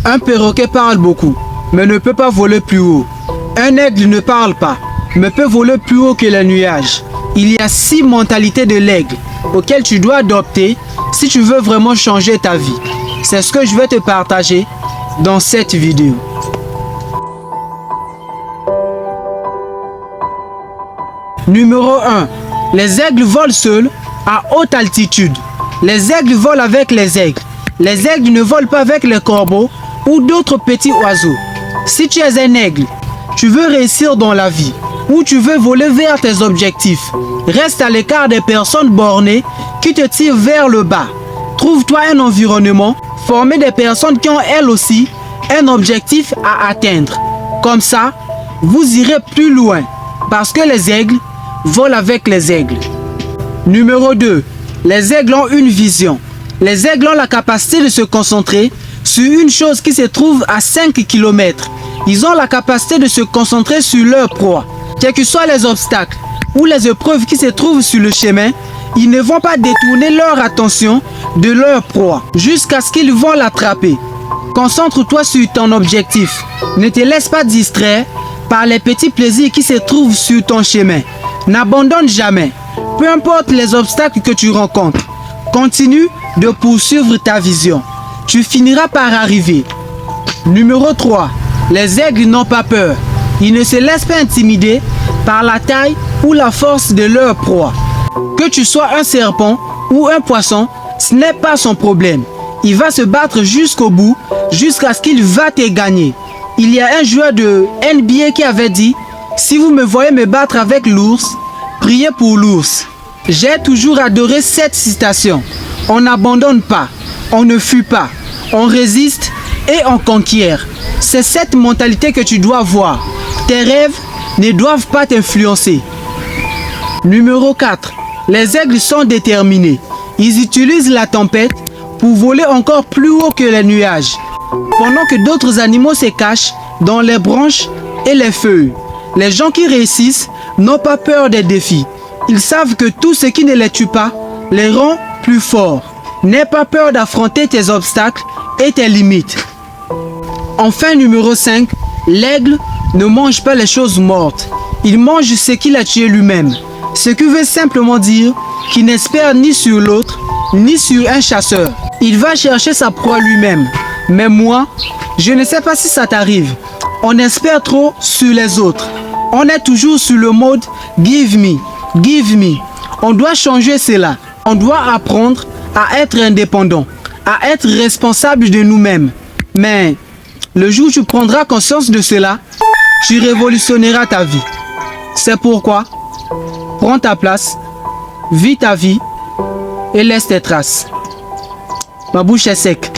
Un perroquet parle beaucoup, mais ne peut pas voler plus haut. Un aigle ne parle pas, mais peut voler plus haut que les nuages. Il y a 6 mentalités de l'aigle auxquelles tu dois adopter si tu veux vraiment changer ta vie. C'est ce que je vais te partager dans cette vidéo. Numéro 1. Les aigles volent seuls à haute altitude. Les aigles volent avec les aigles. Les aigles ne volent pas avec les corbeaux ou d'autres petits oiseaux. Si tu es un aigle, tu veux réussir dans la vie ou tu veux voler vers tes objectifs, reste à l'écart des personnes bornées qui te tirent vers le bas. Trouve-toi un environnement formé des personnes qui ont elles aussi un objectif à atteindre. Comme ça, vous irez plus loin parce que les aigles volent avec les aigles. Numéro 2. Les aigles ont une vision. Les aigles ont la capacité de se concentrer sur une chose qui se trouve à 5 km. Ils ont la capacité de se concentrer sur leur proie. Quels que soient les obstacles ou les épreuves qui se trouvent sur le chemin, ils ne vont pas détourner leur attention de leur proie jusqu'à ce qu'ils vont l'attraper. Concentre-toi sur ton objectif. Ne te laisse pas distraire par les petits plaisirs qui se trouvent sur ton chemin. N'abandonne jamais. Peu importe les obstacles que tu rencontres, continue de poursuivre ta vision. Tu finiras par arriver. Numéro 3. Les aigles n'ont pas peur. Ils ne se laissent pas intimider par la taille ou la force de leur proie. Que tu sois un serpent ou un poisson, ce n'est pas son problème. Il va se battre jusqu'au bout, jusqu'à ce qu'il va te gagner. Il y a un joueur de NBA qui avait dit « Si vous me voyez me battre avec l'ours, priez pour l'ours ». J'ai toujours adoré cette citation. On n'abandonne pas, on ne fuit pas, on résiste et on conquiert. C'est cette mentalité que tu dois avoir. Tes rêves ne doivent pas t'influencer. Numéro 4. Les aigles sont déterminés. Ils utilisent la tempête pour voler encore plus haut que les nuages, pendant que d'autres animaux se cachent dans les branches et les feuilles. Les gens qui réussissent n'ont pas peur des défis. Ils savent que tout ce qui ne les tue pas les rend plus forts. N'aie pas peur d'affronter tes obstacles et tes limites. Enfin, numéro 5, l'aigle ne mange pas les choses mortes. Il mange ce qu'il a tué lui-même. Ce qui veut simplement dire qu'il n'espère ni sur l'autre, ni sur un chasseur. Il va chercher sa proie lui-même. Mais moi, je ne sais pas si ça t'arrive. On espère trop sur les autres. On est toujours sur le mode « give me ». Give me. On doit changer cela. On doit apprendre à être indépendant, à être responsable de nous-mêmes. Mais le jour où tu prendras conscience de cela, tu révolutionneras ta vie. C'est pourquoi, prends ta place, vis ta vie et laisse tes traces. Ma bouche est sec.